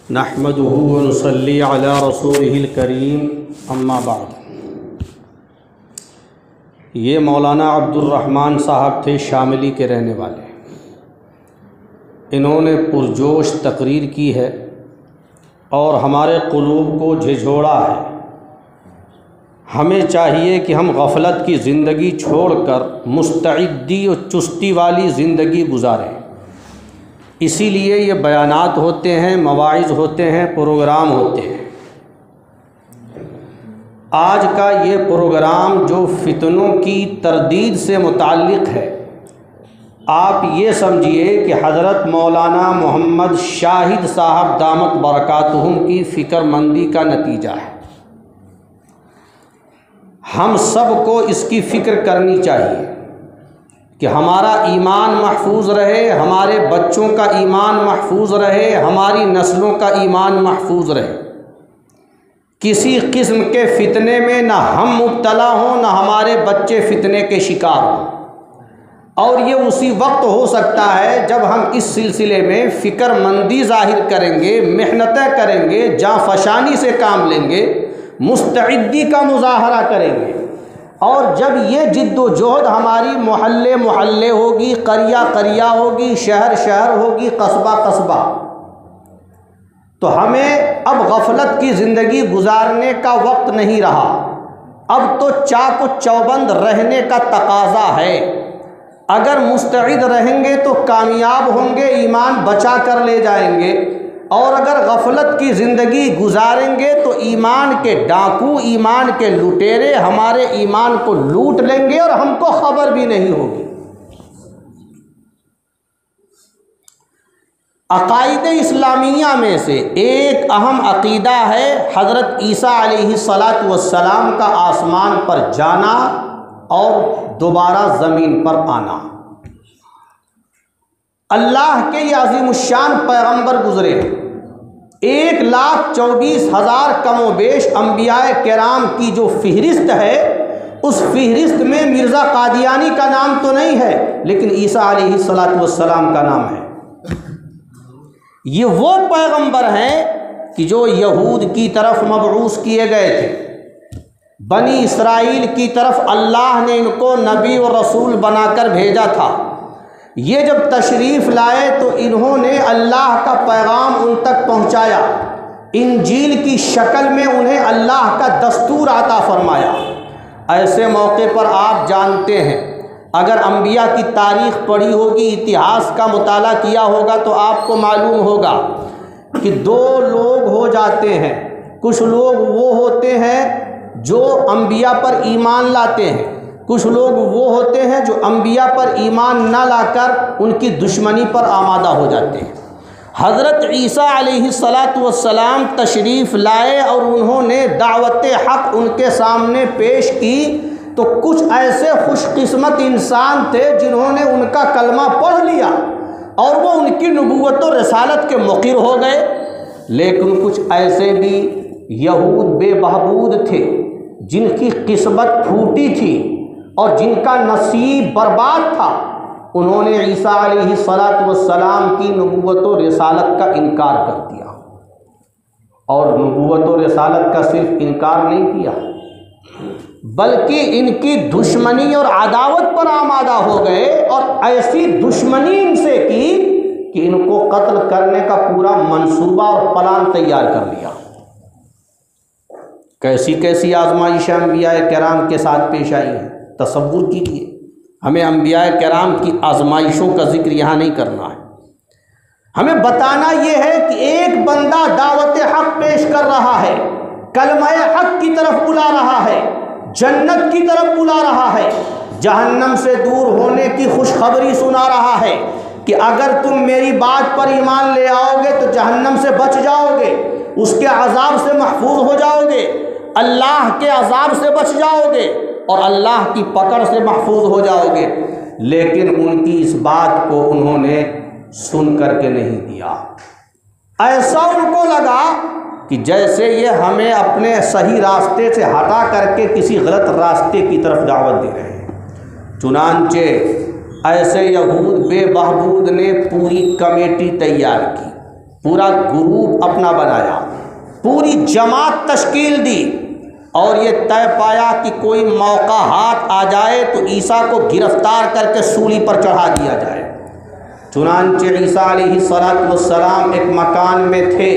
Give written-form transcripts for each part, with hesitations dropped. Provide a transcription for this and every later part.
نحمده ونصلي على رسوله الكريم اما بعد۔ یہ مولانا عبد الرحمن صاحب تھے، شاملی کے رہنے والے۔ انہوں نے پرجوش تقریر کی ہے اور ہمارے قلوب کو جھنجھوڑا ہے۔ ہمیں چاہیے کہ ہم غفلت کی زندگی چھوڑ کر مستعدی اور چستی والی زندگی گزاریں۔ اسی لیے یہ بیانات ہوتے ہیں، مواعظ ہوتے ہیں، پروگرام ہوتے ہیں۔ آج کا یہ پروگرام جو فتنوں کی تردید سے متعلق ہے، آپ یہ سمجھیے کہ حضرت مولانا محمد شاہد صاحب دامت برکاتہم کی فکر مندی کا نتیجہ ہے۔ ہم سب کو اس کی فکر کرنی چاہیے کہ ہمارا ایمان محفوظ رہے، ہمارے بچوں کا ایمان محفوظ رہے، ہماری نسلوں کا ایمان محفوظ رہے، کسی قسم کے فتنے میں نہ ہم مبتلا ہوں نہ ہمارے بچے فتنے کے شکار ہوں۔ اور یہ اسی وقت ہو سکتا ہے جب ہم اس سلسلے میں فکر مندی ظاہر کریں گے، محنتیں کریں گے، جاں فشانی سے کام لیں گے، مستعدی کا مظاہرہ کریں گے۔ اور جب یہ جد و جہد ہماری محلے محلے ہوگی، قریہ قریہ ہوگی، شہر شہر ہوگی، قصبہ قصبہ، تو ہمیں اب غفلت کی زندگی گزارنے کا وقت نہیں رہا۔ اب تو چاق و چوبند رہنے کا تقاضا ہے۔ اگر مستعد رہیں گے تو کامیاب ہوں گے، ایمان بچا کر لے جائیں گے، اور اگر غفلت کی زندگی گزاریں گے تو ایمان کے ڈاکو، ایمان کے لٹیرے ہمارے ایمان کو لوٹ لیں گے اور ہم کو خبر بھی نہیں ہوگی۔ عقائد اسلامیہ میں سے ایک اہم عقیدہ ہے حضرت عیسیٰ علیہ السلام کا آسمان پر جانا اور دوبارہ زمین پر آنا۔ اللہ کے یہ عظیم الشان پیغمبر گزرے، 1,24,000 کم و بیش انبیاء کرام کی جو فہرست ہے، اس فہرست میں مرزا قادیانی کا نام تو نہیں ہے، لیکن عیسیٰ علیہ السلام کا نام ہے۔ یہ وہ پیغمبر ہیں کہ جو یہود کی طرف مبعوث کیے گئے تھے، بنی اسرائیل کی طرف اللہ نے ان کو نبی و رسول بنا کر بھیجا تھا۔ یہ جب تشریف لائے تو انہوں نے اللہ کا پیغام ان تک پہنچایا، انجیل کی شکل میں انہیں اللہ کا دستور عطا فرمایا۔ ایسے موقع پر آپ جانتے ہیں، اگر انبیاء کی تاریخ پڑھی ہوگی، اتہاس کا مطالعہ کیا ہوگا تو آپ کو معلوم ہوگا کہ دو لوگ ہو جاتے ہیں۔ کچھ لوگ وہ ہوتے ہیں جو انبیاء پر ایمان لاتے ہیں، کچھ لوگ وہ ہوتے ہیں جو انبیاء پر ایمان نہ لا کر ان کی دشمنی پر آمادہ ہو جاتے ہیں۔ حضرت عیسیٰ علیہ السلام تشریف لائے اور انہوں نے دعوت حق ان کے سامنے پیش کی، تو کچھ ایسے خوش قسمت انسان تھے جنہوں نے ان کا کلمہ پڑھ لیا اور وہ ان کی نبوت و رسالت کے مقر ہو گئے۔ لیکن کچھ ایسے بھی یہود بے بہبود تھے جن کی قسمت پھوٹی تھی اور جن کا نصیب برباد تھا، انہوں نے عیسیٰ علیہ السلام کی نبوت و رسالت کا انکار کر دیا۔ اور نبوت و رسالت کا صرف انکار نہیں کیا، بلکہ ان کی دشمنی اور عداوت پر آمادہ ہو گئے، اور ایسی دشمنی ان سے کی کہ ان کو قتل کرنے کا پورا منصوبہ اور پلان تیار کر لیا۔ کیسی کیسی آزمائشیں انبیاء کرام کے ساتھ پیش آئی ہیں، تصور کیجیے۔ ہمیں انبیاء کرام کی آزمائشوں کا ذکر یہاں نہیں کرنا ہے، ہمیں بتانا یہ ہے کہ ایک بندہ دعوت حق پیش کر رہا ہے، کلمہ حق کی طرف بلا رہا ہے، جنت کی طرف بلا رہا ہے، جہنم سے دور ہونے کی خوشخبری سنا رہا ہے کہ اگر تم میری بات پر ایمان لے آؤ گے تو جہنم سے بچ جاؤ گے، اس کے عذاب سے محفوظ ہو جاؤ گے، اللہ کے عذاب سے بچ جاؤ گے اور اللہ کی پکڑ سے محفوظ ہو جاؤ گے۔ لیکن ان کی اس بات کو انہوں نے سن کر کے نہیں دیا۔ ایسا ان کو لگا کہ جیسے یہ ہمیں اپنے صحیح راستے سے ہٹا کر کے کسی غلط راستے کی طرف دعوت دے رہے ہیں۔ چنانچہ ایسے یہود بے بہبود نے پوری کمیٹی تیار کی، پورا گروپ اپنا بنایا، پوری جماعت تشکیل دی اور یہ طے پایا کہ کوئی موقع ہاتھ آ جائے تو عیسیٰ کو گرفتار کر کے سولی پر چڑھا دیا جائے۔ چنانچہ عیسیٰ علیہ السلام ایک مکان میں تھے،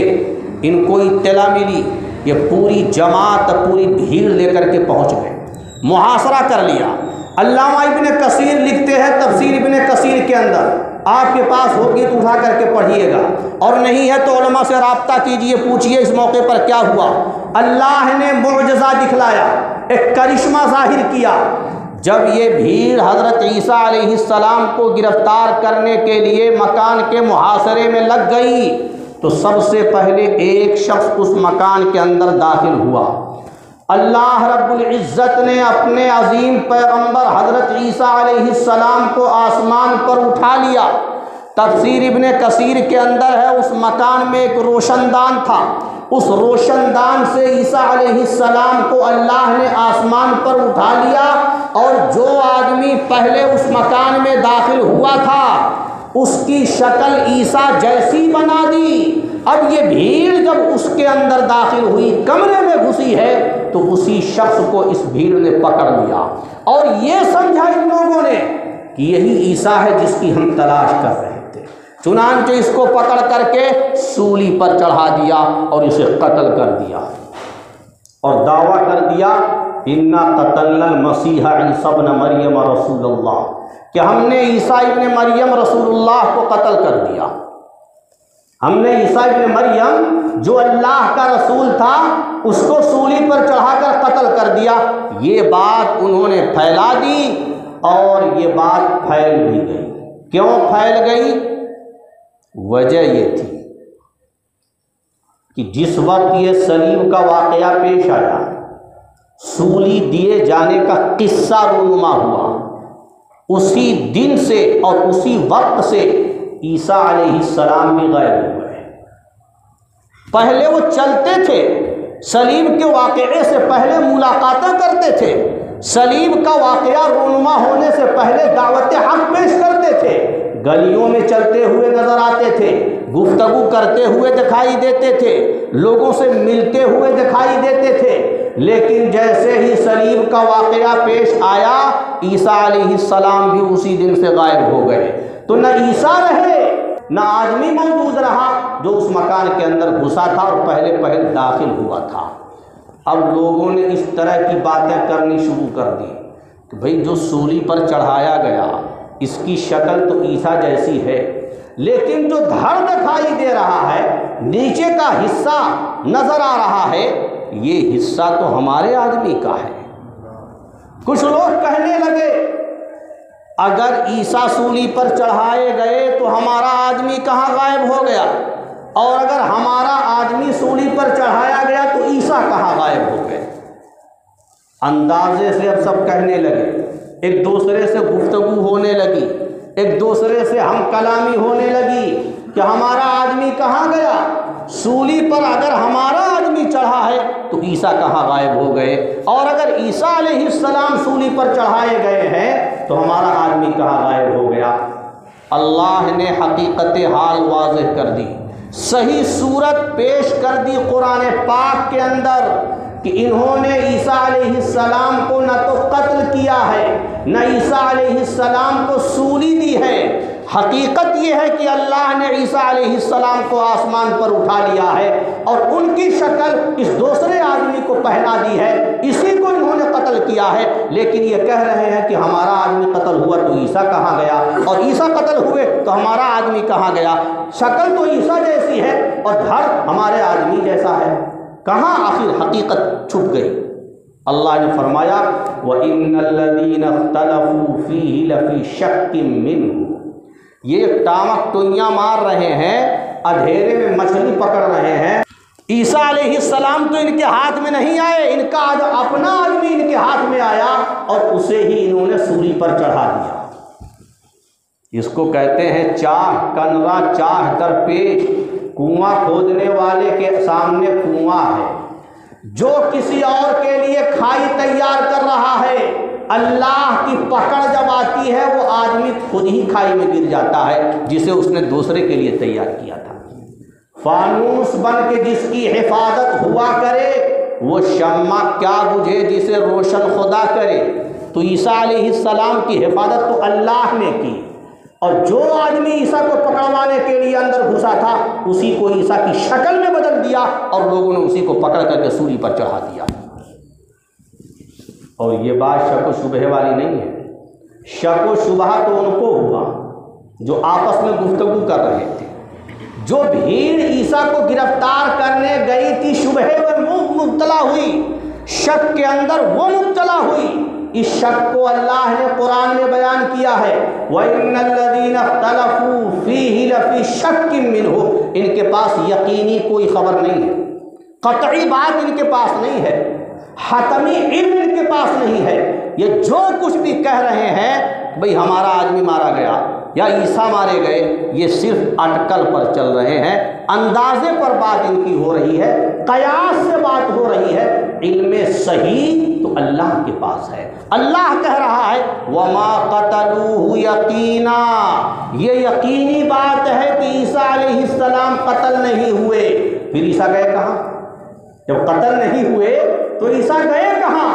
ان کو اطلاع ملی، یہ پوری جماعت پوری بھیڑ لے کر کے پہنچ گئے، محاصرہ کر لیا۔ علامہ ابن کثیر لکھتے ہیں تفسیر ابن کثیر کے اندر، آپ کے پاس ہوگی تو اٹھا کر کے پڑھیے گا، اور نہیں ہے تو علماء سے رابطہ کیجئے، پوچھئے اس موقع پر کیا ہوا۔ اللہ نے معجزہ دکھلایا، ایک کرشمہ ظاہر کیا۔ جب یہ بھیڑ حضرت عیسیٰ علیہ السلام کو گرفتار کرنے کے لیے مکان کے محاصرے میں لگ گئی تو سب سے پہلے ایک شخص اس مکان کے اندر داخل ہوا۔ اللہ رب العزت نے اپنے عظیم پیغمبر حضرت عیسیٰ علیہ السلام کو آسمان پر اٹھا لیا۔ تفسیر ابن کثیر کے اندر ہے اس مکان میں ایک روشن دان تھا، اس روشن دان سے عیسیٰ علیہ السلام کو اللہ نے آسمان پر اٹھا لیا، اور جو آدمی پہلے اس مکان میں داخل ہوا تھا اس کی شکل عیسیٰ جیسی بنا دی۔ اب یہ بھیڑ جب اس کے اندر داخل ہوئی، کمرے میں گھسی ہے، تو اسی شخص کو اس بھیڑ نے پکڑ لیا اور یہ سمجھا ان لوگوں نے کہ یہی عیسیٰ ہے جس کی ہم تلاش کر رہے تھے۔ چنانچہ اس کو پکڑ کر کے سولی پر چڑھا دیا اور اسے قتل کر دیا، اور دعویٰ کر دیا انا قتلنا المسیح عیسی ابن مریم رسول اللہ، کہ ہم نے عیسیٰ ابن مریم رسول اللہ کو قتل کر دیا، ہم نے عیسیٰ ابن مریم جو اللہ کا رسول تھا اس کو سولی پر چڑھا کر قتل کر دیا۔ یہ بات انہوں نے پھیلا دی اور یہ بات پھیل بھی گئی۔ کیوں پھیل گئی؟ وجہ یہ تھی کہ جس وقت یہ صلیب کا واقعہ پیش آیا، سولی دیے جانے کا قصہ رونما ہوا، اسی دن سے اور اسی وقت سے عیسیٰ علیہ السلام بھی غائب ہو گئے۔ پہلے وہ چلتے تھے، صلیب کے واقعے سے پہلے ملاقاتیں کرتے تھے، صلیب کا واقعہ رونما ہونے سے پہلے دعوت حق پیش کرتے تھے، گلیوں میں چلتے ہوئے نظر آتے تھے، گفتگو کرتے ہوئے دکھائی دیتے تھے، لوگوں سے ملتے ہوئے دکھائی دیتے تھے۔ لیکن جیسے ہی صلیب کا واقعہ پیش آیا، عیسیٰ علیہ السلام بھی اسی دن سے غائب ہو گئے۔ تو نہ عیسیٰ رہے نہ آدمی موجود رہا جو اس مکان کے اندر گھسا تھا اور پہلے داخل ہوا تھا۔ اب لوگوں نے اس طرح کی باتیں کرنی شروع کر دی کہ بھئی جو سولی پر چڑھایا گیا اس کی شکل تو عیسیٰ جیسی ہے، لیکن جو دھڑ دکھائی دے رہا ہے، نیچے کا حصہ نظر آ رہا ہے، یہ حصہ تو ہمارے آدمی کا ہے۔ کچھ لوگ کہنے لگے اگر عیسیٰ سولی پر چڑھائے گئے تو ہمارا آدمی کہاں غائب ہو گیا، اور اگر ہمارا آدمی سولی پر چڑھایا گیا تو عیسیٰ کہاں غائب ہو گئے۔ اندازے سے اب سب کہنے لگے، ایک دوسرے سے گفتگو ہونے لگی، ایک دوسرے سے ہم کلامی ہونے لگی کہ ہمارا آدمی کہاں گیا، سولی پر اگر ہمارا آدمی چڑھا ہے تو عیسیٰ کہاں غائب ہو گئے، اور اگر عیسیٰ علیہ السلام سولی پر چڑھائے گئے ہیں تو ہمارا آدمی کہاں غائب ہو گیا۔ اللہ نے حقیقت حال واضح کر دی، صحیح صورت پیش کر دی قرآن پاک کے اندر کہ انہوں نے عیسیٰ علیہ السلام کو نہ تو قتل کیا ہے نہ عیسیٰ علیہ السلام کو سولی دی ہے۔ حقیقت یہ ہے کہ اللہ نے عیسیٰ علیہ السلام کو آسمان پر اٹھا لیا ہے اور ان کی شکل اس دوسرے آدمی کو پہنا دی ہے، اسی کو انہوں نے قتل کیا ہے۔ لیکن یہ کہہ رہے ہیں کہ ہمارا آدمی قتل ہوا تو عیسیٰ کہاں گیا، اور عیسیٰ قتل ہوئے تو ہمارا آدمی کہاں گیا۔ شکل تو عیسیٰ جیسی ہے اور دھڑ ہمارے آدمی جیسا ہے، کہاں آخر حقیقت چھپ گئی۔ اللہ نے فرمایا وَإِنَّ الَّذِينَ اخْتَلَفُوا فِيهِ لَفِي شَكٍّ مِّنْهُ، یہ ٹامک ٹوئیاں مار رہے ہیں، اندھیرے میں مچھلی پکڑ رہے ہیں۔ عیسیٰ علیہ السلام تو ان کے ہاتھ میں نہیں آئے، ان کا اپنا آدمی ان کے ہاتھ میں آیا اور اسے ہی انہوں نے سولی پر چڑھا دیا۔ اس کو کہتے ہیں چاہ کنوا چاہ در پیش، کنواں کھودنے والے کے سامنے کنواں ہے، جو کسی اور کے لیے کھائی تیار کر رہا ہے، اللہ کی پکڑ جب آتی ہے وہ آدمی خود ہی کھائی میں گر جاتا ہے جسے اس نے دوسرے کے لیے تیار کیا تھا۔ فانوس بن کے جس کی حفاظت ہوا کرے وہ شمع کیا بجھے جسے روشن خدا کرے۔ تو عیسیٰ علیہ السلام کی حفاظت تو اللہ نے کی، اور جو آدمی عیسیٰ کو پکڑوانے کے لیے اندر گھسا تھا اسی کو عیسیٰ کی شکل میں بدل دیا، اور لوگوں نے اسی کو پکڑ کر کے سولی پر چڑھا دیا۔ اور یہ بات شک و شبہ والی نہیں ہے، شک و شبہ تو ان کو ہوا جو آپس میں گفتگو کر رہے تھے۔ جو بھیڑ عیسیٰ کو گرفتار کرنے گئی تھی شبہ میں مبتلا ہوئی، شک کے اندر وہ مبتلا ہوئی۔ اس شک کو اللہ نے قرآن میں بیان کیا ہے، وَإِنَّ الَّذِينَ اخْتَلَفُوا فِيهِ لَفِي شَكٍّ مِّنْهُ۔ ان کے پاس یقینی کوئی خبر نہیں ہے، قطعی بات ان کے پاس نہیں ہے، حتمی علم ان کے پاس نہیں ہے۔ یہ جو کچھ بھی کہہ رہے ہیں بھئی ہمارا آدمی مارا گیا یا عیسیٰ مارے گئے، یہ صرف اٹکل پر چل رہے ہیں، اندازے پر بات ان کی ہو رہی ہے، قیاس سے بات ہو رہی ہے۔ علم صحیح تو اللہ کے پاس ہے۔ اللہ کہہ رہا ہے وَمَا قَتَلُوهُ یقینا، یہ یقینی بات ہے کہ عیسیٰ علیہ السلام قتل نہیں ہوئے۔ پھر عیسیٰ گئے کہاں؟ جب قتل نہیں ہوئے تو عیسیٰ گئے کہاں؟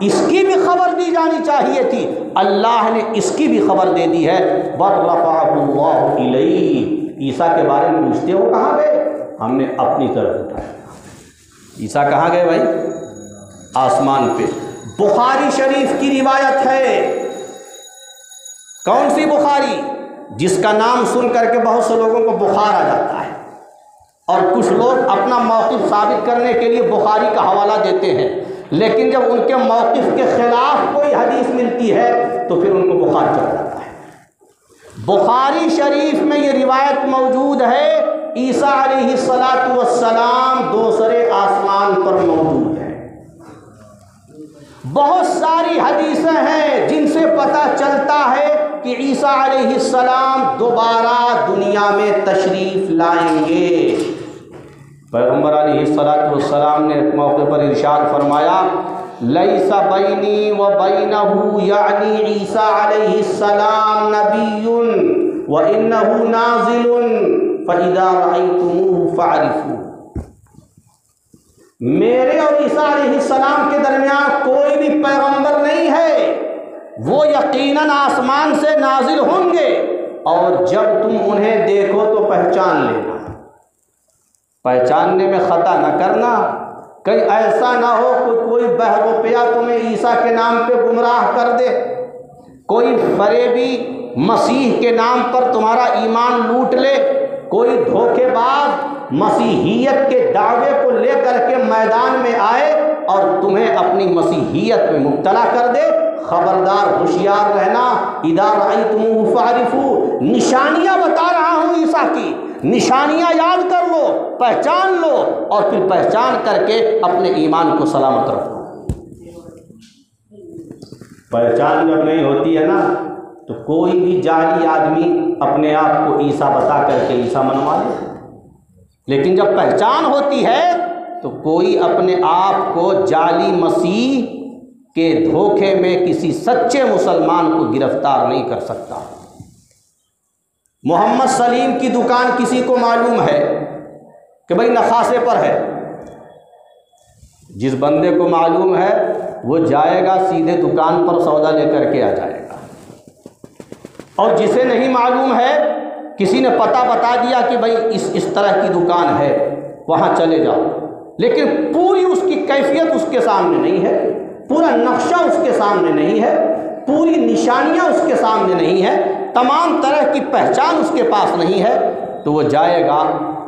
اس کی بھی خبر دی جانی چاہیے تھی، اللہ نے اس کی بھی خبر دے دی ہے۔ وَرَفَعَهُ اللَّهُ إِلَيْهِ، عیسیٰ کے بارے میں پوچھتے ہو کہاں گئے؟ ہم نے اپنی طرف اٹھایا۔ عیسیٰ کہاں گئے بھائی؟ آسمان پہ۔ بخاری شریف کی روایت ہے، کون سی بخاری؟ جس کا نام سن کر کے بہت سے لوگوں کو بخار آ جاتا ہے، اور کچھ لوگ اپنا موقف ثابت کرنے کے لیے بخاری کا حوالہ دیتے ہیں، لیکن جب ان کے موقف کے خلاف کوئی حدیث ملتی ہے تو پھر ان کو بخار چڑھ جاتا ہے۔ بخاری شریف میں یہ روایت موجود ہے، عیسیٰ علیہ السلام دوسرے آسمان پر موجود ہیں۔ بہت ساری حدیثیں ہیں جن سے پتہ چلتا ہے کہ عیسیٰ علیہ السلام دوبارہ دنیا میں تشریف لائیں گے۔ پیغمبر علیہ السلام نے ایک موقع پر ارشاد فرمایا لیس بینی و بینہ، یعنی عیسیٰ علیہ السلام نبی وانہ نازل فاذا رأیتموہ فاعرفوہ۔ میرے اور عیسیٰ علیہ السلام کے درمیان کوئی بھی پیغمبر نہیں ہے، وہ یقیناً آسمان سے نازل ہوں گے، اور جب تم انہیں دیکھو تو پہچان لینا، پہچاننے میں خطا نہ کرنا، کہیں ایسا نہ ہو کہ کوئی بہروپیہ تمہیں عیسیٰ کے نام پہ گمراہ کر دے، کوئی فریبی مسیح کے نام پر تمہارا ایمان لوٹ لے، کوئی دھوکے باز مسیحیت کے دعوے کو لے کر کے میدان میں آئے اور تمہیں اپنی مسیحیت میں مبتلا کر دے۔ خبردار، ہوشیار رہنا۔ اذا رأیتموہ فاعرفوہ، نشانیاں بتا رہا ہوں عیسیٰ کی، نشانیاں یاد کر لو، پہچان لو، اور پھر پہچان کر کے اپنے ایمان کو سلامت رکھو۔ پہچان جب نہیں ہوتی ہے نا تو کوئی بھی جعلی آدمی اپنے آپ کو عیسیٰ بتا کر کے عیسیٰ منوا لے، لیکن جب پہچان ہوتی ہے تو کوئی اپنے آپ کو جعلی مسیح کے دھوکے میں کسی سچے مسلمان کو گرفتار نہیں کر سکتا۔ محمد سلیم کی دکان کسی کو معلوم ہے کہ بھئی نخاسے پر ہے، جس بندے کو معلوم ہے وہ جائے گا سیدھے دکان پر سودا لے کر کے آ جائے گا، اور جسے نہیں معلوم ہے کسی نے پتہ بتا دیا کہ بھئی اس طرح کی دکان ہے، وہاں چلے جاؤ، لیکن پوری اس کی کیفیت اس کے سامنے نہیں ہے، پورا نقشہ اس کے سامنے نہیں ہے، پوری نشانیاں اس کے سامنے نہیں ہے، تمام طرح کی پہچان اس کے پاس نہیں ہے، تو وہ جائے گا۔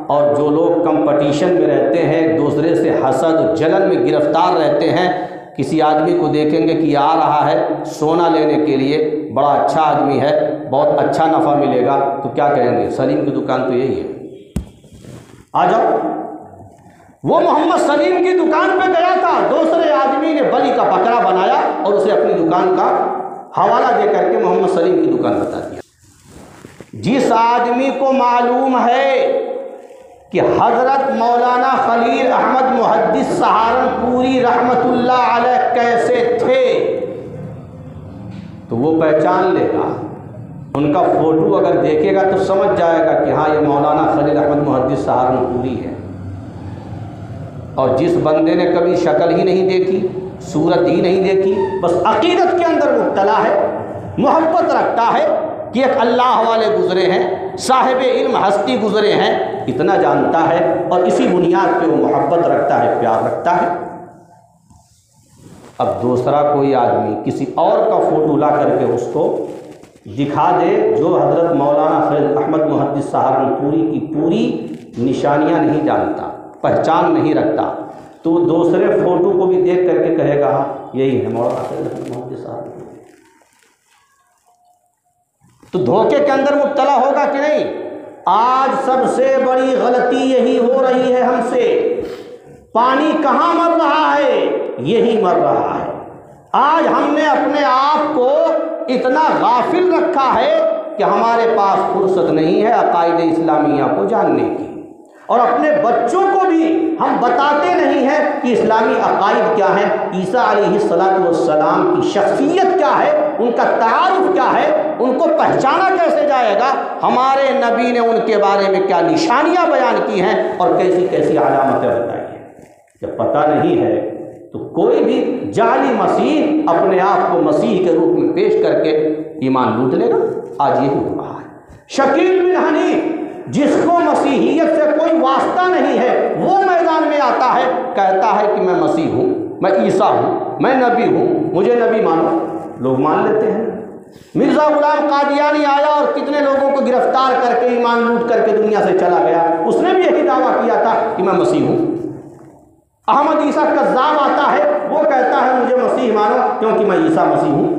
اور جو لوگ کمپٹیشن میں رہتے ہیں، ایک دوسرے سے حسد جلن میں گرفتار رہتے ہیں، کسی آدمی کو دیکھیں گے کہ یہ آ رہا ہے سونا لینے کے لیے، بڑا اچھا آدمی ہے، بہت اچھا نفع ملے گا، تو کیا کہیں گے؟ سلیم کی دکان تو یہی ہے، آ جاؤ۔ وہ محمد سلیم کی دکان پہ گیا تھا، دوسرے آدمی نے بلی کا بکرا بنایا اور اسے اپنی دکان کا حوالہ دے کر کے محمد سلیم کی دکان بتا دیا۔ جس آدمی کو معلوم ہے کہ حضرت مولانا خلیل احمد محدث سہارنپوری رحمت اللہ علیہ کیسے تھے، تو وہ پہچان لے گا، ان کا فوٹو اگر دیکھے گا تو سمجھ جائے گا کہ ہاں یہ مولانا خلیل احمد محدث سہارنپوری ہے۔ اور جس بندے نے کبھی شکل ہی نہیں دیکھی، صورت ہی نہیں دیکھی، بس عقیدت کے اندر مبتلا ہے، محبت رکھتا ہے کہ ایک اللہ والے گزرے ہیں، صاحب علم ہستی گزرے ہیں، اتنا جانتا ہے اور اسی بنیاد پہ وہ محبت رکھتا ہے، پیار رکھتا ہے۔ اب دوسرا کوئی آدمی کسی اور کا فوٹو لا کر کے اس کو دکھا دے جو حضرت مولانا خلیل احمد محدث سہارنپوری کی پوری نشانیاں نہیں جانتا، پہچان نہیں رکھتا، تو دوسرے فوٹو کو بھی دیکھ کر کے کہے گا ہاں یہی ہے مولانا خلیل احمد محدث سہارنپوری۔ تو دھوکے کے اندر مبتلا ہوگا کہ نہیں؟ آج سب سے بڑی غلطی یہی ہو رہی ہے ہم سے۔ پانی کہاں مر رہا ہے؟ یہی مر رہا ہے۔ آج ہم نے اپنے آپ کو اتنا غافل رکھا ہے کہ ہمارے پاس فرصت نہیں ہے عقائد اسلامیہ کو جاننے کی، اور اپنے بچوں کو بھی ہم بتاتے نہیں ہیں کہ اسلامی عقائد کیا ہیں، عیسیٰ علیہ السلام کی شخصیت کیا ہے، ان کا تعارف کیا ہے، ان کو پہچانا کیسے جائے گا، ہمارے نبی نے ان کے بارے میں کیا نشانیاں بیان کی ہیں اور کیسی کیسی علامتیں بتائی ہیں۔ جب پتہ نہیں ہے تو کوئی بھی جعلی مسیح اپنے آپ کو مسیح کے روپ میں پیش کر کے ایمان لوٹ لے گا۔ آج یہی ہو رہا ہے۔ شکیل بن حنیف جس کو مسیحیت سے کوئی واسطہ نہیں ہے، وہ میدان میں آتا ہے، کہتا ہے کہ میں مسیح ہوں، میں عیسیٰ ہوں، میں نبی ہوں، مجھے نبی مانو۔ لوگ مان لیتے ہیں۔ مرزا غلام قادیانی آیا اور کتنے لوگوں کو گرفتار کر کے ایمان لوٹ کر کے دنیا سے چلا گیا، اس نے بھی یہی دعویٰ کیا تھا کہ میں مسیح ہوں۔ احمد عیسیٰ کذاب آتا ہے، وہ کہتا ہے مجھے مسیح مانو کیونکہ میں عیسیٰ مسیح ہوں۔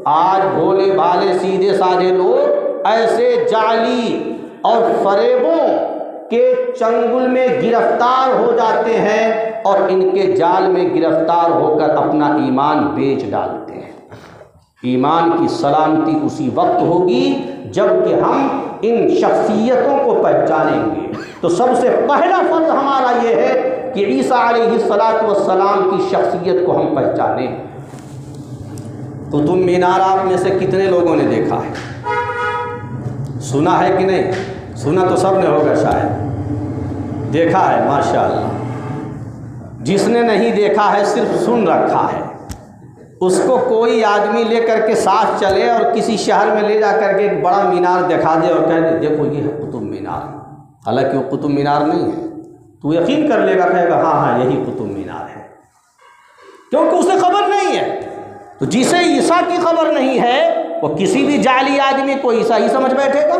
آج بھولے بھالے سیدھے سادھے لوگ ایسے جعلی اور فریبوں کے چنگل میں گرفتار ہو جاتے ہیں اور ان کے جال میں گرفتار ہو کر اپنا ایمان بیچ ڈالتے ہیں۔ ایمان کی سلامتی اسی وقت ہوگی جب کہ ہم ان شخصیتوں کو پہچانیں گے۔ تو سب سے پہلا فرض ہمارا یہ ہے کہ عیسیٰ علیہ السلام کی شخصیت کو ہم پہچانیں۔ قطب مینار آپ میں سے کتنے لوگوں نے دیکھا ہے؟ سنا ہے کہ نہیں؟ سنا تو سب نے ہوگا شاید، دیکھا ہے ماشاءاللہ۔ جس نے نہیں دیکھا ہے صرف سن رکھا ہے، اس کو کوئی آدمی لے کر کے ساتھ چلے اور کسی شہر میں لے جا کر کے ایک بڑا مینار دکھا دے اور کہہ دے دیکھو یہ ہے قطب مینار، حالانکہ وہ قطب مینار نہیں ہے، تو یقین کر لے گا، کہے گا ہاں ہاں یہی قطب مینار ہے، کیونکہ اسے خبر نہیں ہے۔ تو جسے عیسیٰ کی خبر نہیں ہے وہ کسی بھی جعلی آدمی کو عیسیٰ ہی سمجھ بیٹھے گا۔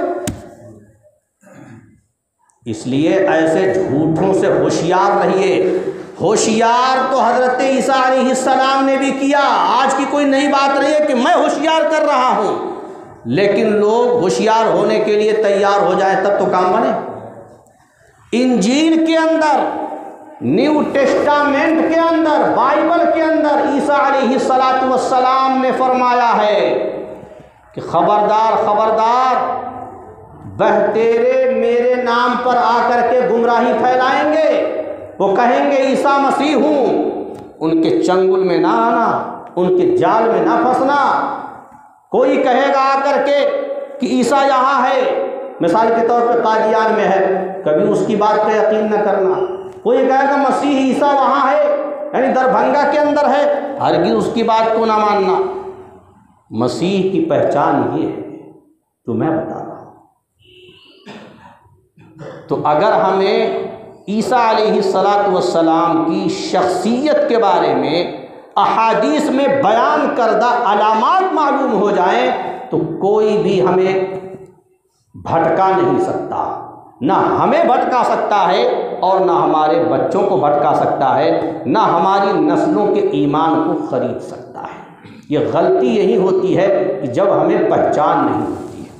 اس لیے ایسے جھوٹوں سے ہوشیار رہیے۔ ہوشیار تو حضرت عیسیٰ علیہ السلام نے بھی کیا، آج کی کوئی نئی بات نہیں ہے کہ میں ہوشیار کر رہا ہوں، لیکن لوگ ہوشیار ہونے کے لیے تیار ہو جائیں تب تو کام بنے۔ انجیل کے اندر، نیو ٹیسٹامنٹ کے اندر، بائبل کے اندر عیسیٰ علیہ السلام نے فرمایا ہے کہ خبردار خبردار، بہتیرے میرے نام پر آ کر کے گمراہی پھیلائیں گے، وہ کہیں گے عیسیٰ مسیح ہوں، ان کے چنگل میں نہ آنا، ان کے جال میں نہ پھنسنا۔ کوئی کہے گا آ کر کے کہ عیسیٰ یہاں ہے، مثال کے طور پر قادیان میں ہے، کبھی اس کی بات پہ یقین نہ کرنا۔ کوئی کہے گا مسیح عیسیٰ وہاں ہے، یعنی دربھنگا کے اندر ہے، ہرگز اس کی بات کو نہ ماننا۔ مسیح کی پہچان یہ ہے تو میں بتا رہا ہوں۔ تو اگر ہمیں عیسیٰ علیہ السلام کی شخصیت کے بارے میں احادیث میں بیان کردہ علامات معلوم ہو جائیں تو کوئی بھی ہمیں بھٹکا نہیں سکتا، نہ ہمیں بھٹکا سکتا ہے اور نہ ہمارے بچوں کو بھٹکا سکتا ہے، نہ ہماری نسلوں کے ایمان کو خرید سکتا ہے۔ یہ غلطی یہی ہوتی ہے کہ جب ہمیں پہچان نہیں ہوتی ہے۔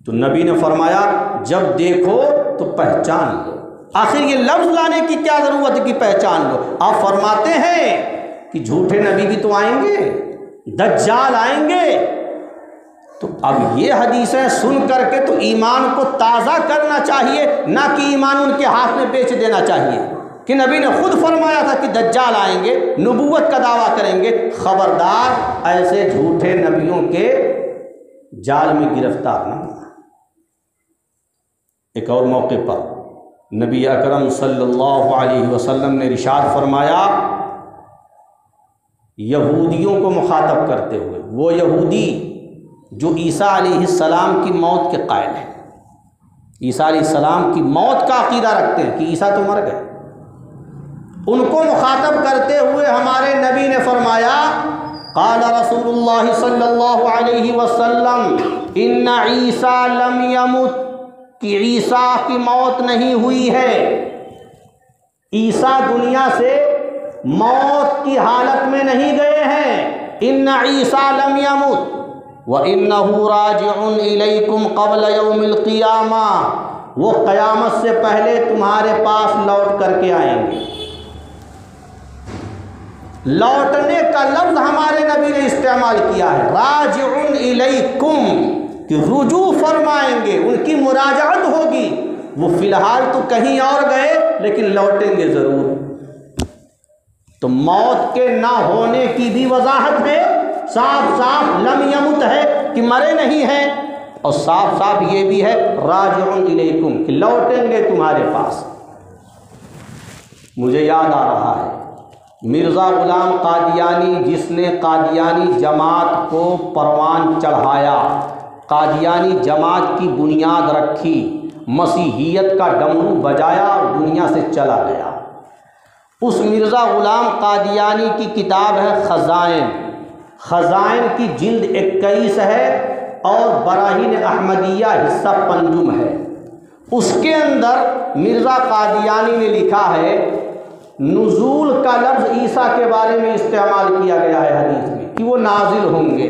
تو نبی نے فرمایا جب دیکھو تو پہچان لو۔ آخر یہ لفظ لانے کی کیا ضرورت ہے کہ پہچان لو؟ آپ فرماتے ہیں کہ جھوٹے نبی بھی تو آئیں گے، دجال آئیں گے، تو اب یہ حدیثیں سن کر کے تو ایمان کو تازہ کرنا چاہیے، نہ کہ ایمان ان کے ہاتھ میں بیچ دینا چاہیے کہ نبی نے خود فرمایا تھا کہ دجال آئیں گے، نبوت کا دعویٰ کریں گے۔ خبردار، ایسے جھوٹے نبیوں کے جال میں گرفتار نہ ہونا۔ ایک اور موقع پر نبی اکرم صلی اللہ علیہ وسلم نے ارشاد فرمایا، یہودیوں کو مخاطب کرتے ہوئے، وہ یہودی جو عیسیٰ علیہ السلام کی موت کے قائل ہیں، عیسیٰ علیہ السلام کی موت کا عقیدہ رکھتے ہیں کہ عیسیٰ تو مر گئے، ان کو مخاطب کرتے ہوئے ہمارے نبی نے فرمایا، قال رسول اللہ صلی اللہ علیہ وسلم ان عیسیٰ لم یمت، کہ عیسیٰ کی موت نہیں ہوئی ہے، عیسیٰ دنیا سے موت کی حالت میں نہیں گئے ہیں، ان عیسیٰ لم یمت وَإِنَّهُ رَاجِعٌ إِلَيْكُمْ قَبْلَ يَوْمِ الْقِيَامَةِ، وہ قیامت سے پہلے تمہارے پاس لوٹ کر کے آئیں گے۔ لوٹنے کا لفظ ہمارے نبی نے استعمال کیا ہے، راجعٌ إِلَيْكُمْ، کہ رجوع فرمائیں گے، ان کی مراجعت ہوگی، وہ فی الحال تو کہیں اور گئے لیکن لوٹیں گے ضرور۔ تو موت کے نہ ہونے کی بھی وضاحت ہے، صاف صاف لم یمت ہے کہ مرے نہیں ہیں، اور صاف صاف یہ بھی ہے راجعٌ الیکم، کہ لوٹیں گے تمہارے پاس۔ مجھے یاد آ رہا ہے مرزا غلام قادیانی، جس نے قادیانی جماعت کو پروان چڑھایا، قادیانی جماعت کی بنیاد رکھی، مسیحیت کا ڈمرو بجایا اور دنیا سے چلا گیا۔ اس مرزا غلام قادیانی کی کتاب ہے خزائن، خزائن کی جلد 21 ہے اور براہین احمدیہ حصہ پنجم ہے۔ اس کے اندر مرزا قادیانی نے لکھا ہے، نزول کا لفظ عیسیٰ کے بارے میں استعمال کیا گیا ہے حدیث میں کہ وہ نازل ہوں گے،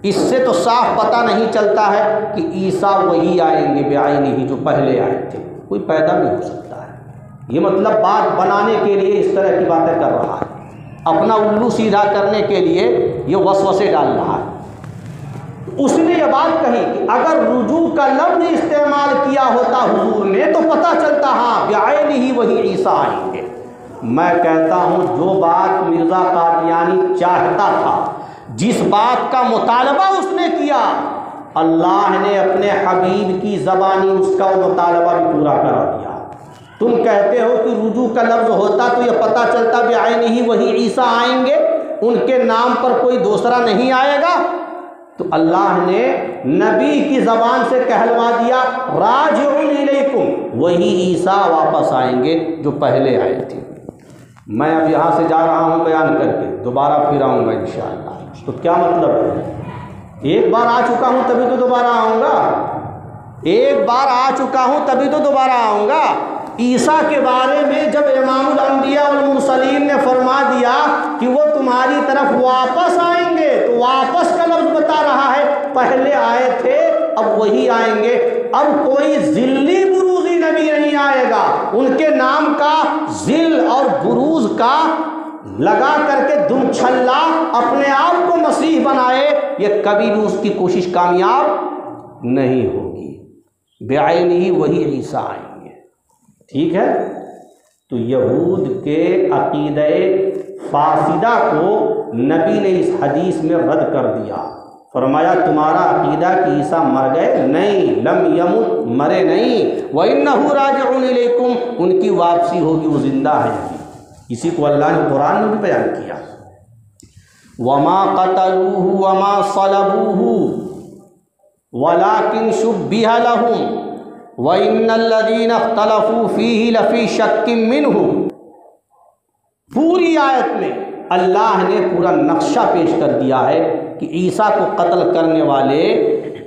اس سے تو صاف پتہ نہیں چلتا ہے کہ عیسیٰ وہی آئیں گے بعینہ جو پہلے آئے تھے، کوئی پیدا نہیں ہو سکتا ہے۔ یہ مطلب بات بنانے کے لیے اس طرح کی باتیں کر رہا ہے، اپنا الو سیدھا کرنے کے لیے یہ وسوسے ڈال رہا ہے۔ اس نے یہ بات کہی کہ اگر رجوع کا لفظ استعمال کیا ہوتا حضور نے تو پتہ چلتا ہاں بعینہ ہی وہی عیسیٰ آئیں گے۔ میں کہتا ہوں جو بات مرزا قادیانی چاہتا تھا، جس بات کا مطالبہ اس نے کیا، اللہ نے اپنے حبیب کی زبانی اس کا مطالبہ بھی پورا کرا دیا۔ تم کہتے ہو کہ رجوع کا لفظ ہوتا تو یہ پتہ چلتا بعینہ ہی وہی عیسیٰ آئیں گے، ان کے نام پر کوئی دوسرا نہیں آئے گا، تو اللہ نے نبی کی زبان سے کہلوا دیا راجعٌ الیکم، وہی عیسیٰ واپس آئیں گے جو پہلے آئے تھے۔ میں اب یہاں سے جا رہا ہوں بیان کر کے، دوبارہ پھر آؤں گا انشاءاللہ۔ تو کیا مطلب ہے؟ ایک بار آ چکا ہوں تبھی تو دوبارہ آؤں گا، ایک بار آ چکا ہوں تبھی تو دوبارہ آؤں گا۔ عیسیٰ کے بارے میں جب امام الانبیاء والمرسلین نے فرما دیا کہ وہ تمہاری طرف واپس آئیں گے، تو واپس کا لفظ بتا رہا ہے پہلے آئے تھے اب وہی آئیں گے۔ اب کوئی ذلی بروزی نبی نہیں آئے گا، ان کے نام کا ذل اور بروز کا لگا کر کے دم چھلا اپنے آپ کو مسیح بنائے، یہ کبھی بھی اس کی کوشش کامیاب نہیں ہوگی۔ بعینہ ہی وہی عیسیٰ آئیں گے، ٹھیک ہے؟ تو یہود کے عقیدہ فاسدہ کو نبی نے اس حدیث میں رد کر دیا، فرمایا تمہارا عقیدہ کہ عیسیٰ مر گئے نہیں، لم یمت، مرے نہیں، وَإِنَّهُ رَاجِعٌ إِلَيْكُمْ، ان کی واپسی ہوگی، وہ زندہ ہے۔ اسی کو اللہ نے قرآن میں بھی بیان کیا، وَمَا قَتَلُوهُ وَمَا صَلَبُوهُ وَلَكِنْ شُبِّهَ لَهُمْ وَإِنَّ الَّذِينَ اخْتَلَفُوا فِيهِ لَفِي شَكٍّ مِّنْهُ۔ پوری آیت میں اللہ نے پورا نقشہ پیش کر دیا ہے کہ عیسیٰ کو قتل کرنے والے،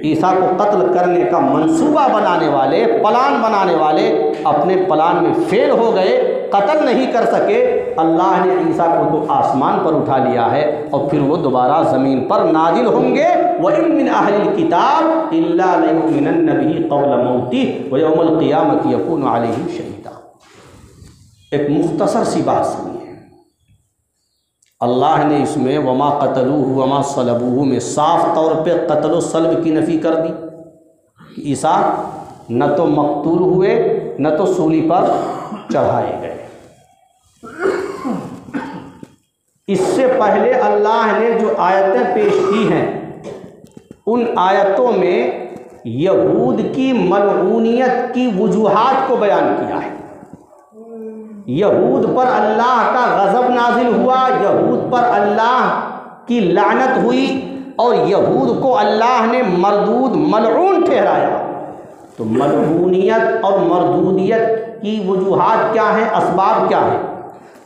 عیسیٰ کو قتل کرنے کا منصوبہ بنانے والے، پلان بنانے والے اپنے پلان میں فیل ہو گئے، قتل نہیں کر سکے۔ اللہ نے عیسیٰ کو تو آسمان پر اٹھا لیا ہے اور پھر وہ دوبارہ زمین پر نازل ہوں گے۔ وَإِن مِّنْ أَهْلِ الْكِتَابِ إِلَّا لَيُؤْمِنَنَّ بِهِ قَبْلَ مَوْتِهِ وَيَوْمَ الْقِيَامَةِ يَكُونُ عَلَيْهِمْ شَهِيدًا۔ ایک مختصر سی بات سنیے، اللہ نے اس میں وما قتلوہ وما صلبوہ میں صاف طور پہ قتل و صلب کی نفی کر دی۔ عیسیٰ نہ تو مقتول ہوئے نہ تو سولی پر چڑھائے گئے۔ اس سے پہلے اللہ نے جو آیتیں پیش کی ہیں ان آیتوں میں یہود کی ملعونیت کی وجوہات کو بیان کیا ہے۔ یہود پر اللہ کا غضب نازل ہوا، یہود پر اللہ کی لعنت ہوئی، اور یہود کو اللہ نے مردود ملعون ٹھہرایا۔ تو ملعونیت اور مردودیت کی وجوہات کیا ہیں، اسباب کیا ہیں؟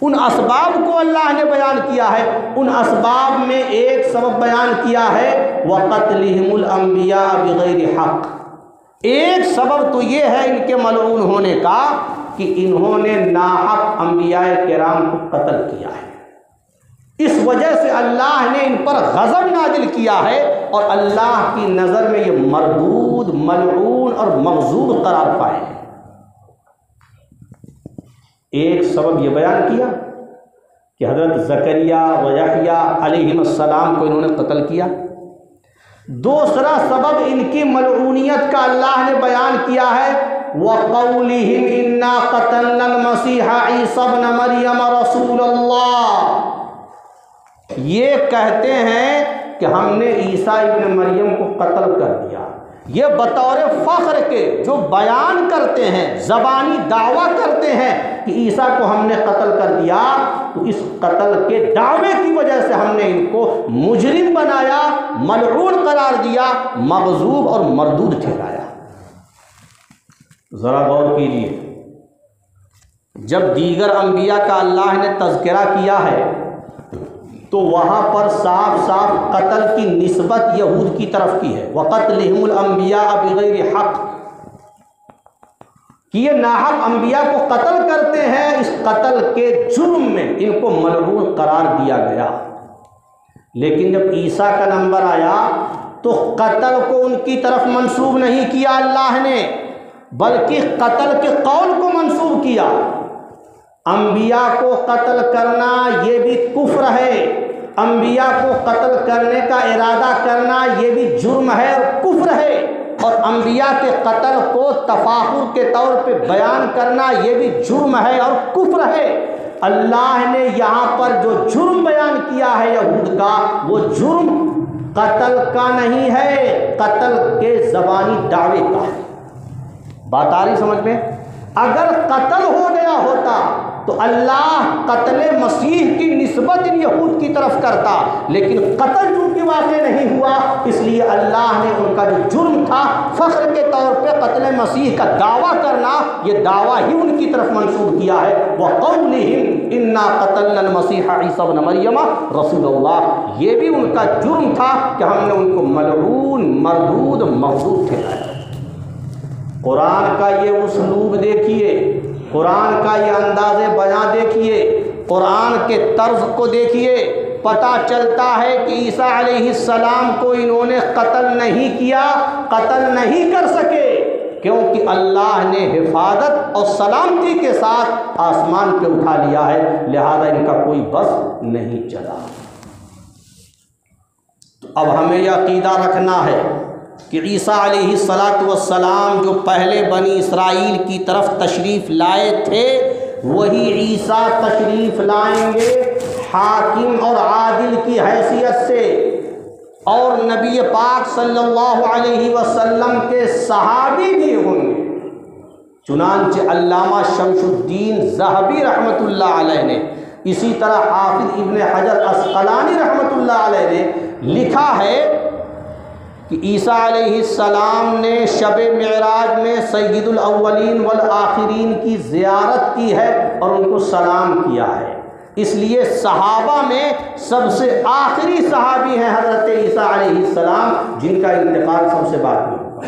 ان اسباب کو اللہ نے بیان کیا ہے۔ ان اسباب میں ایک سبب بیان کیا ہے وَقَتْلِهِمُ الْأَنْبِيَاءَ بِغَيْرِ حق۔ ایک سبب تو یہ ہے ان کے ملعون ہونے کا کہ انہوں نے ناحق انبیاء کرام کو قتل کیا ہے۔ اس وجہ سے اللہ نے ان پر غضب نازل کیا ہے، اور اللہ کی نظر میں یہ مردود، ملعون اور مغضوب قرار پائے ہیں۔ ایک سبب یہ بیان کیا کہ حضرت زکریا و یحییٰ علیہم السلام کو انہوں نے قتل کیا۔ دوسرا سبب ان کی ملعونیت کا اللہ نے بیان کیا ہے وَقَوْلِهِمْ إِنَّا قَتَلْنَا الْمَسِيحَ عِيسَى ابْنَ مَرْيَمَ رَسُولَ اللَّهِ، یہ کہتے ہیں کہ ہم نے عیسیٰ ابن مریم کو قتل کر دیا۔ یہ بطور فخر کے جو بیان کرتے ہیں، زبانی دعویٰ کرتے ہیں کہ عیسیٰ کو ہم نے قتل کر دیا، تو اس قتل کے دعوے کی وجہ سے ہم نے ان کو مجرم بنایا، ملعون قرار دیا، مغضوب اور مردود ٹھہرایا۔ ذرا غور کیجیے، جب دیگر انبیاء کا اللہ نے تذکرہ کیا ہے تو وہاں پر صاف صاف قتل کی نسبت یہود کی طرف کی ہے، وَقَتْلِهِمُ الْأَنْبِيَاءَ بِغَيْرِ حق، کہ یہ ناحق انبیاء کو قتل کرتے ہیں۔ اس قتل کے جرم میں ان کو ملعون قرار دیا گیا۔ لیکن جب عیسیٰ کا نمبر آیا تو قتل کو ان کی طرف منسوب نہیں کیا اللہ نے، بلکہ قتل کے قول کو منسوب کیا۔ انبیاء کو قتل کرنا یہ بھی کفر ہے، انبیاء کو قتل کرنے کا ارادہ کرنا یہ بھی جرم ہے اور کفر ہے، اور انبیاء کے قتل کو تفاخر کے طور پہ بیان کرنا یہ بھی جرم ہے اور کفر ہے۔ اللہ نے یہاں پر جو جرم بیان کیا ہے یہود کا، وہ جرم قتل کا نہیں ہے، قتل کے زبانی دعوے کا ہے۔ بات آ رہی سمجھ میں؟ اگر قتل ہو گیا ہوتا تو اللہ قتل مسیح کی نسبت ان یہود کی طرف کرتا، لیکن قتل چونکہ واقع نہیں ہوا، اس لیے اللہ نے ان کا جو جرم تھا فخر کے طور پہ قتل مسیح کا دعویٰ کرنا، یہ دعویٰ ہی ان کی طرف منسوب کیا ہے وَقَوْلِهِمْ إِنَّا قَتَلْنَا الْمَسِيحَ عِيسَى ابْنَ مَرْيَمَ رَسُولَ اللَّهِ، یہ بھی ان کا جرم تھا کہ ہم نے ان کو ملعون، مردود، مغضوب ٹھہرایا۔ قرآن کا یہ اسلوب دیکھیے، قرآن کا یہ انداز بیاں دیکھیے، قرآن کے طرز کو دیکھیے، پتہ چلتا ہے کہ عیسیٰ علیہ السلام کو انہوں نے قتل نہیں کیا، قتل نہیں کر سکے، کیونکہ اللہ نے حفاظت اور سلامتی کے ساتھ آسمان پہ اٹھا لیا ہے، لہذا ان کا کوئی بس نہیں چلا۔ تو اب ہمیں یہ عقیدہ رکھنا ہے کہ عیسیٰ علیہ السلام جو پہلے بنی اسرائیل کی طرف تشریف لائے تھے، وہی عیسیٰ تشریف لائیں گے حاکم اور عادل کی حیثیت سے، اور نبی پاک صلی اللہ علیہ وسلم کے صحابی بھی ہوں گے۔ چنانچہ علامہ شمس الدین ذہبی رحمۃ اللہ علیہ نے، اسی طرح حافظ ابن حجر عسقلانی رحمۃ اللہ علیہ نے لکھا ہے کہ عیسیٰ علیہ السلام نے شب معراج میں سید الاولین والآخرین کی زیارت کی ہے اور ان کو سلام کیا ہے، اس لیے صحابہ میں سب سے آخری صحابی ہیں حضرت عیسیٰ علیہ السلام، جن کا انتقال سب سے بعد میں ہوا۔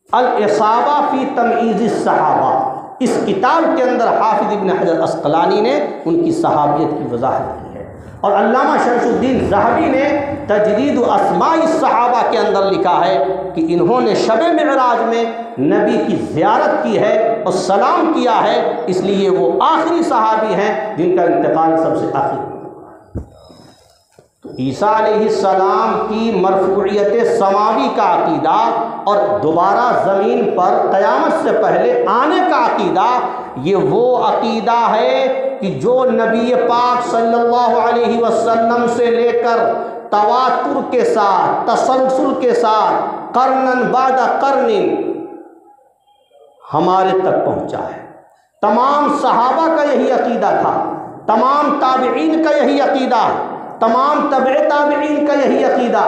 الاصابہ فی تمییز الصحابہ، اس کتاب کے اندر حافظ ابن حجر عسقلانی نے ان کی صحابیت کی وضاحت کی ہے، اور علامہ شمس الدین ذہبی نے تجدید اسماء الصحابہ کے اندر لکھا ہے کہ انہوں نے شب معراج میں نبی کی زیارت کی ہے اور سلام کیا ہے، اس لیے وہ آخری صحابی ہیں جن کا انتقال سب سے آخر ہوا۔ تو عیسیٰ علیہ السلام کی مرفوعیت سماوی کا عقیدہ اور دوبارہ زمین پر قیامت سے پہلے آنے کا عقیدہ، یہ وہ عقیدہ ہے کہ جو نبی پاک صلی اللہ علیہ وسلم سے لے کر تواتر کے ساتھ، تسلسل کے ساتھ، قرنن بعد قرن ہمارے تک پہنچا ہے۔ تمام صحابہ کا یہی عقیدہ تھا، تمام تابعین کا یہی عقیدہ، تمام تبع تابعین کا یہی عقیدہ،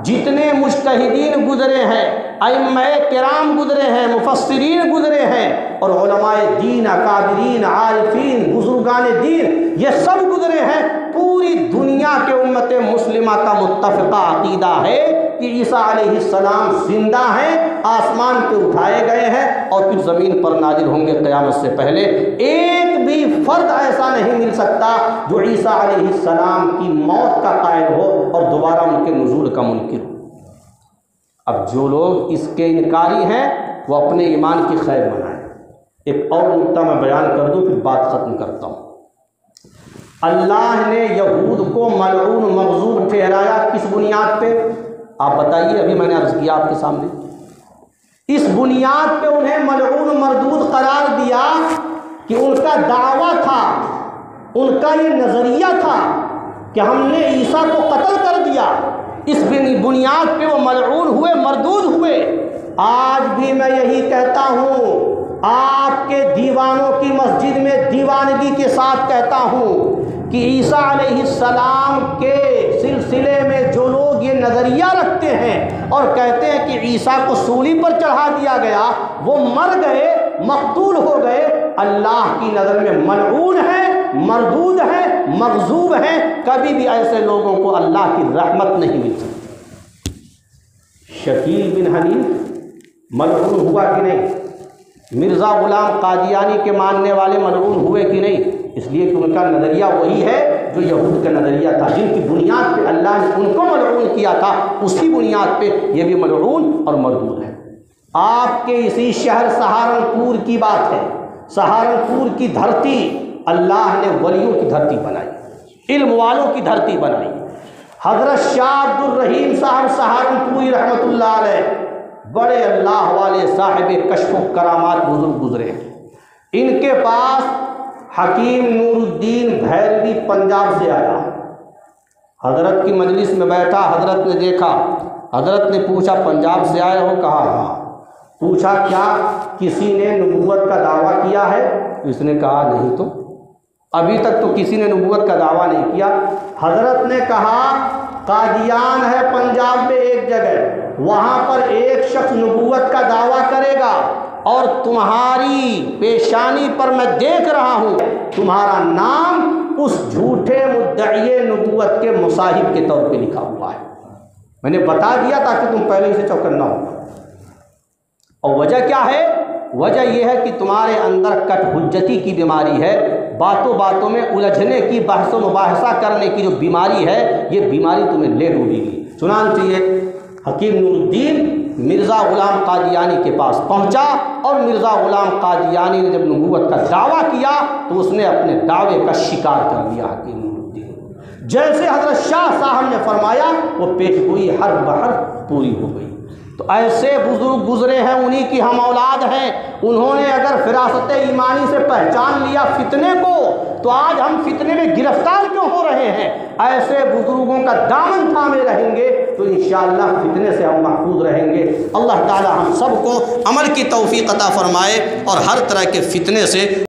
جتنے مجتہدین گزرے ہیں، ائمہ کرام گزرے ہیں، مفسرین گزرے ہیں، اور علماء دین، اکابرین، عارفین، بزرگان دین، یہ سب گزرے ہیں۔ پوری دنیا کے امت مسلمہ کا متفقہ عقیدہ ہے کہ عیسیٰ علیہ السلام زندہ ہیں، آسمان پہ اٹھائے گئے ہیں، اور پھر زمین پر نازل ہوں گے قیامت سے پہلے۔ ایک بھی فرد ایسا نہیں مل سکتا جو عیسیٰ علیہ السلام کی موت کا قائل ہو اور دوبارہ ان کے نزول کا منکر ہو۔ اب جو لوگ اس کے انکاری ہیں وہ اپنے ایمان کی خیر منائیں۔ ایک اور نقطہ میں بیان کر دوں پھر بات ختم کرتا ہوں۔ اللہ نے یہود کو ملعون مغضوب ٹھہرایا کس بنیاد پہ؟ آپ بتائیے، ابھی میں نے عرض کیا آپ کے سامنے۔ اس بنیاد پہ انہیں ملعون مردود قرار دیا کہ ان کا دعویٰ تھا، ان کا یہ نظریہ تھا کہ ہم نے عیسیٰ کو قتل کر دیا۔ اس بنیاد پہ وہ ملعون ہوئے، مردود ہوئے۔ آج بھی میں یہی کہتا ہوں، آپ کے دیوانوں کی مسجد میں دیوانگی کے ساتھ کہتا ہوں کہ عیسیٰ علیہ السلام کے سلسلے میں جو لوگ یہ نظریہ رکھتے ہیں اور کہتے ہیں کہ عیسیٰ کو سولی پر چڑھا دیا گیا، وہ مر گئے، مقتول ہو گئے، اللہ کی نظر میں ملعون ہیں، مردود ہیں، مغضوب ہیں۔ کبھی بھی ایسے لوگوں کو اللہ کی رحمت نہیں مل سکتی۔ شکیل بن حنیف ملعون ہوا کہ نہیں؟ مرزا غلام قادیانی کے ماننے والے ملعون ہوئے کہ نہیں؟ اس لیے کہ ان کا نظریہ وہی ہے جو یہود کا نظریہ تھا، جن کی بنیاد پہ اللہ نے ان کو ملعون کیا تھا، اسی بنیاد پہ یہ بھی ملعون اور مردود ہے۔ آپ کے اسی شہر سہارنپور کی بات ہے۔ سہارنپور کی دھرتی اللہ نے ولیوں کی دھرتی بنائی، علم والوں کی دھرتی بنائی۔ حضرت شاہ عبد الرحیم صاحب سہارنپوری رحمۃ اللہ علیہ بڑے اللہ والے صاحب کشف و کرامات بزرگ گزرے ہیں۔ ان کے پاس حکیم نور الدین بھیروی پنجاب سے آیا، حضرت کی مجلس میں بیٹھا، حضرت نے دیکھا، حضرت نے پوچھا پنجاب سے آئے ہو؟ کہا ہاں۔ پوچھا کیا کسی نے نبوت کا دعویٰ کیا ہے؟ اس نے کہا نہیں، تو ابھی تک تو کسی نے نبوت کا دعویٰ نہیں کیا۔ حضرت نے کہا قادیان ہے پنجاب میں ایک جگہ، وہاں پر ایک شخص نبوت کا دعویٰ کرے گا، اور تمہاری پیشانی پر میں دیکھ رہا ہوں تمہارا نام اس جھوٹے مدعی نبوت کے مصاحب کے طور پہ لکھا ہوا ہے۔ میں نے بتا دیا تاکہ تم پہلے ہی سے چوکنا ہو۔ اور وجہ کیا ہے؟ وجہ یہ ہے کہ تمہارے اندر کٹ حجتی کی بیماری ہے، باتوں باتوں میں الجھنے کی، بحث و مباحثہ کرنے کی جو بیماری ہے، یہ بیماری تمہیں لے ڈوبے گی۔ چنانچہ یہ حکیم نور الدین مرزا غلام قادیانی کے پاس پہنچا، اور مرزا غلام قادیانی نے جب نبوت کا دعویٰ کیا تو اس نے اپنے دعوے کا شکار کر لیا۔ حکیم نور الدین جیسے حضرت شاہ صاحب نے فرمایا وہ پیش گوئی حرف بحرف پوری ہو گئی۔ تو ایسے بزرگ گزرے ہیں، انہی کی ہم اولاد ہیں۔ انہوں نے اگر فراست ایمانی سے پہچان لیا فتنے کو، تو آج ہم فتنے میں گرفتار کیوں ہو رہے ہیں؟ ایسے بزرگوں کا دامن تھامے رہیں گے تو انشاءاللہ فتنے سے ہم محفوظ رہیں گے۔ اللہ تعالی ہم سب کو عمل کی توفیق عطا فرمائے اور ہر طرح کے فتنے سے